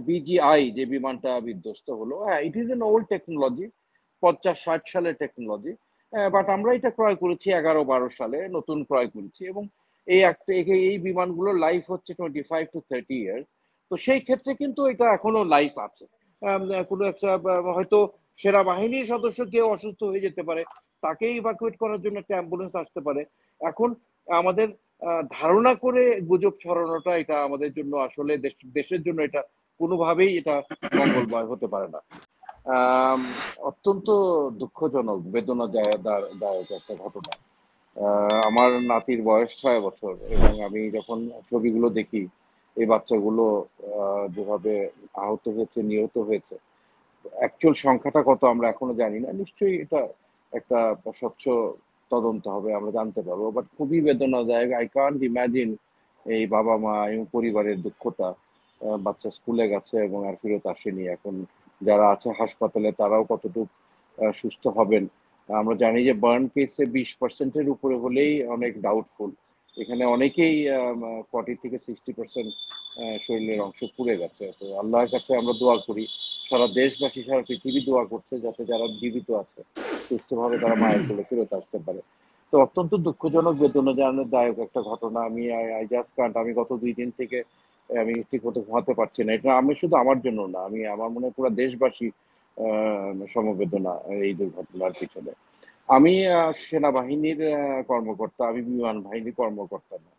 BGI যে বিমানটা বিধ্বস্ত হলো, হ্যাঁ, it is an old technology, 50-60 সালের টেকনোলজি। বাট আমরা এটা ক্রয় করেছি 11-12 সালে, নতুন ক্রয় করেছি। এবং এই বিমানগুলোর লাইফ হচ্ছে 25 to 30 ইয়ার্স। তো সেই ক্ষেত্রে কিন্তু এটা এখনো লাইফ আছে। কোনো একটা হয়তো সেনাবাহিনীর সদস্য কেউ অসুস্থ হয়ে যেতে পারে, তাকে ইভাকুয়েট করার জন্য একটা অ্যাম্বুলেন্স আসতে পারে। এখন আমাদের ধারণা করে গুজব ছড়ানোটা এটা আমাদের জন্য আসলে দেশের জন্য এটা কোনোভাবেই এটা মঙ্গলময় হতে পারে না। অত্যন্ত দুঃখজনক, বেদনাদায়ক একটা ঘটনা। আমার নাতির বয়স 6 বছর, এবং আমি যখন ছবিগুলো দেখি এই বাচ্চাগুলো যেভাবে আহত হয়েছে, নিহত হয়েছে, অ্যাকচুয়াল সংখ্যাটা কত আমরা এখনো জানি না। নিশ্চয়ই এটা একটা স্বচ্ছ তদন্ত হবে, আমরা জানতে পারবো। বাট খুবই বেদনাদায়ক। আই কান্ট ইমাজিন এই বাবা মা এবং পরিবারের দুঃখটা। বাচ্চা স্কুলে গেছে এবং আর ফেরত আসেনি। এখন যারা আছে হাসপাতালে তারাও কতটুকু সুস্থ হবেন। আমরা জানি যে বার্ন কেসে 20%-এর উপরে হলেই অনেক ডাউটফুল। এখানে অনেকেই 40 থেকে 60% শরীরের অংশ পুড়ে গেছে। তো আল্লাহর কাছে আমরা দোয়া করি, সারা দেশবাসী, সারা পৃথিবী দোয়া করছে যাতে যারা জীবিত আছে সুস্থভাবে তারা মায়ের কোলে ফেরত আসতে পারে। তো অত্যন্ত দুঃখজনক, বেদনাদায়ক একটা ঘটনা। I just Kant. আমি গত 2 দিন থেকে আমি ঠিক মতো ঘুমাতে পারছি না। এটা আমি শুধু আমার জন্য না, আমার মনে হয় পুরো দেশবাসী সমবেদনা এই দুর্ঘটনার পিছনে। আমি সেনাবাহিনীর কর্মকর্তা, আমি বিমান বাহিনীর কর্মকর্তা না।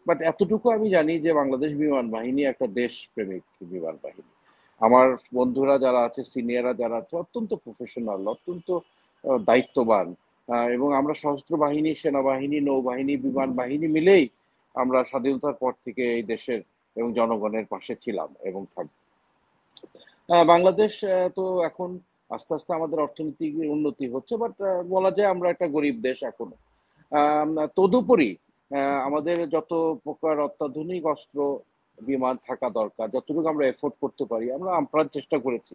বাট এতটুকু আমি জানি যে বাংলাদেশ বিমান বাহিনী একটা দেশপ্রেমিক বিমান বাহিনী। আমার বন্ধুরা যারা আছে, সিনিয়ররা যারা আছে, অত্যন্ত প্রফেশনাল, অত্যন্ত দায়িত্ববান। এবং আমরা সশস্ত্র বাহিনী, সেনাবাহিনী, নৌবাহিনী, বিমান বাহিনী মিলেই আমরা স্বাধীনতার পর থেকে এই দেশের এবং জনগণের পাশে ছিলাম এবং থাকবো। বাংলাদেশ তো এখন আস্তে আস্তে আমাদের অর্থনৈতিক উন্নতি হচ্ছে, বাট বলা যায় আমরা একটা গরিব দেশ এখনো। তদুপরি আমাদের যত প্রকার অত্যাধুনিক অস্ত্র, বিমান থাকা দরকার, যতটুকু আমরা এফোর্ড করতে পারি আমরা আপ্রাণ চেষ্টা করেছি।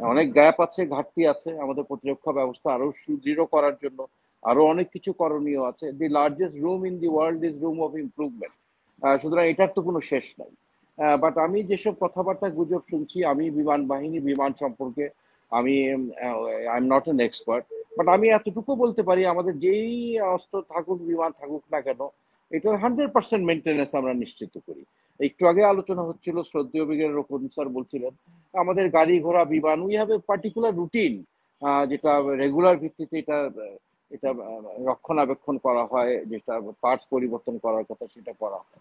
অনেক গ্যাপ আছে, ঘাটতি আছে। আমাদের প্রতিরক্ষা ব্যবস্থা আরো সুদৃঢ় করার জন্য আরো অনেক কিছু করণীয় আছে। The largest room in the world is room of improvement. সুতরাং এটার তো কোনো শেষ নাই। বাট আমি যেসব কথাবার্তা গুজব শুনছি, আমি বিমান বাহিনী, বিমান সম্পর্কে আমি I am not an expert, but আমি এতটুকু বলতে পারি আমাদের যেই অস্ত্র থাকুক, বিমান থাকুক না কেন, এটার 100% মেনটেন্যান্স আমরা নিশ্চিত করি। একটু আগে আলোচনা হচ্ছিল, শ্রদ্ধেয় ব্রিগেডিয়ার রোকন স্যার বলছিলেন আমাদের গাড়ি ঘোড়া বিমান we have a particular routine, যেটা রেগুলার ভিত্তিতে এটা এটা রক্ষণাবেক্ষণ করা হয়, যেটা পার্টস পরিবর্তন করার কথা সেটা করা হয়।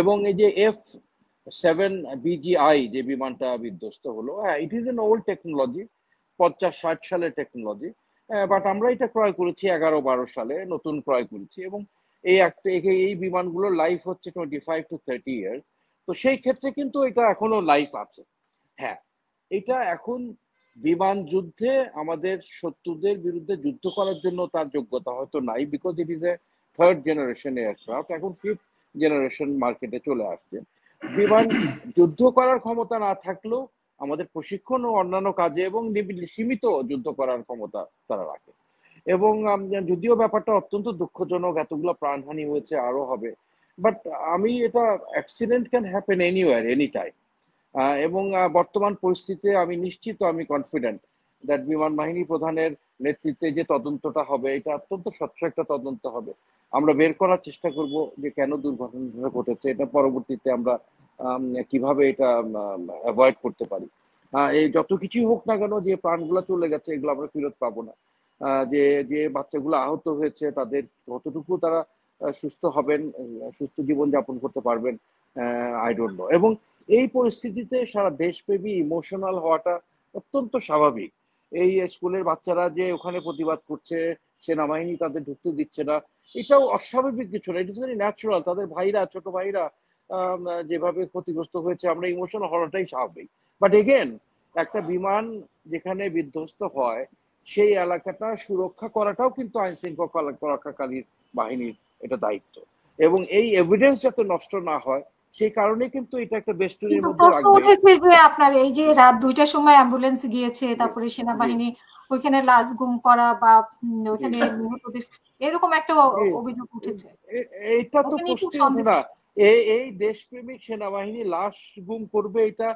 এবং এই যে F-7 BGI যে বিমানটা বিধ্বস্ত হলো, হ্যাঁ, it is an old technology, 50-60 সালের টেকনোলজি। বাট আমরা এটা ক্রয় করেছি 11-12 সালে, নতুন ক্রয় করেছি। এবং এই বিমানগুলোর লাইফ হচ্ছে 25 to 30 ইয়ার্স। তো সেই ক্ষেত্রে কিন্তু এটা এখনো লাইফ আছে। হ্যাঁ, এটা এখন বিমান যুদ্ধে আমাদের শত্রুদের বিরুদ্ধে যুদ্ধ করার জন্য তার যোগ্যতা হয়তো নাই, because it is a 3rd generation aircraft. এখন 5th জেনারেশন মার্কেটে চলে আসছে। বিমান যুদ্ধ করার ক্ষমতা না থাকলেও আমাদের প্রশিক্ষণ ও অন্যান্য কাজে এবং সীমিত যুদ্ধ করার ক্ষমতা তারা রাখে। এবং যদিও ব্যাপারটা অত্যন্ত দুঃখজনক, এতগুলো প্রাণহানি হয়েছে, আরো হবে। বাট এটা accident can happen anywhere, any time. এবং বর্তমান পরিস্থিতিতে আমি নিশ্চিত, আমি কনফিডেন্ট দ্যাট বিমান বাহিনী প্রধানের নেতৃত্বে যে তদন্তটা হবে এটা অত্যন্ত স্বচ্ছ একটা তদন্ত হবে। আমরা বের করার চেষ্টা করব যে কেন দুর্ঘটনাটা ঘটেছে, এটা পরবর্তীতে আমরা কিভাবে এটা অ্যাভয়েড করতে পারি। এই যত কিছুই হোক না কেন, যে প্রাণগুলো চলে গেছে এগুলো আমরা ফেরত পাবো না। যে যে বাচ্চাগুলো আহত হয়েছে তাদের কতটুকু তারা সুস্থ হবেন, সুস্থ জীবন যাপন করতে পারবেন, আই ডোন্ট নো। এবং এই পরিস্থিতিতে সারা দেশব্যাপী ইমোশনাল হওয়াটা অত্যন্ত স্বাভাবিক। এই স্কুলের বাচ্চারা যে ওখানে প্রতিবাদ করছে, সেনাবাহিনী তাদের ঢুকতে দিচ্ছে না, এটাও অস্বাভাবিক কিছু না, ইট ইজ ভেরি ন্যাচুরাল। তাদের ভাইরা, ছোট ভাইরা যেভাবে ক্ষতিগ্রস্ত হয়েছে, আমরা ইমোশনাল হওয়াটাই স্বাভাবিক। বাট এগেন, একটা বিমান যেখানে বিধ্বস্ত হয় সেই এলাকাটা সুরক্ষা করাটাও কিন্তু আইন শৃঙ্খলা রক্ষাকারী বাহিনীর এটা দায়িত্ব। এবং এই এভিডেন্স যাতে নষ্ট না হয় সেই কারণে কিন্তু এটা একটা বেষ্টনীর মধ্যে প্রশ্ন উঠেছে যে আপনার এই যে রাত 2টার সময় অ্যাম্বুলেন্স গিয়েছে, তারপরে সেনাবাহিনী ওইখানে লাশ গুম করা বা ওইখানে নিহতদের এরকম একটা অভিযোগ উঠেছে। এটা তো প্রশ্নই ওঠে না। এই দেশপ্রেমিক সেনাবাহিনী লাশ গুম করবে, এটা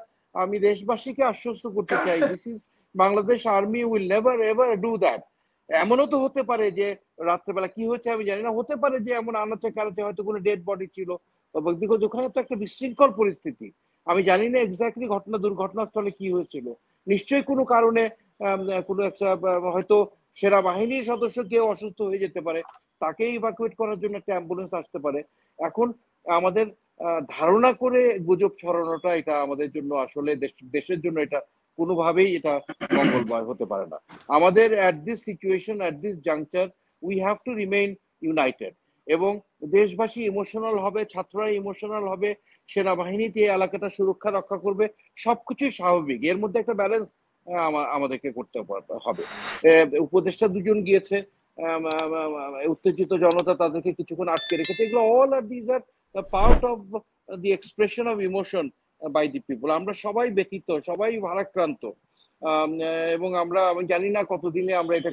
আমি দেশবাসীকে আশ্বস্ত করতে চাই, this is Bangladesh army will never ever do that. এমনও তো হতে পারে যে রাত্রেবেলা কি হচ্ছে আমি জানি না, হতে পারে যে এমন আনাচে কানাচে হয়তো কোনো ডেড বডি ছিল, বিকজ ওখানে তো একটা বিশৃঙ্খল পরিস্থিতি। আমি জানি না এক্স্যাক্টলি দুর্ঘটনাস্থলে কি হয়েছিল, নিশ্চয়ই কোনো কারণে কোনো একটা হয়তো সেনাবাহিনীর সদস্য কেউ অসুস্থ হয়ে যেতে পারে, তাকে ইভাকুয়েট করার জন্য একটা অ্যাম্বুলেন্স আসতে পারে। এখন আমাদের ধারণা করে গুজব ছড়ানোটা এটা আমাদের জন্য আসলে দেশের জন্য এটা কোনোভাবেই এটা মঙ্গলময় হতে পারে না। আমাদের at this situation, at this juncture, we have to remain United. এবং দেশবাসী ইমোশনাল হবে, ছাত্ররা ইমোশনাল হবে, সেনাবাহিনীতে এই এলাকাটা সুরক্ষা রক্ষা করবে, সবকিছুই স্বাভাবিক। এর মধ্যে একটা ব্যালেন্স আমাদেরকে করতে হবে। উপদেষ্টা দুজন গিয়েছে, উত্তেজিত জনতা তাদেরকে কিছুক্ষণ আটকে রেখেছে, এগুলো all are this are part of the expression of emotion by the people. আমরা সবাই ব্যথিত, সবাই ভারাক্রান্ত, এবং আমি জানি না কতদিনে আমরা এটা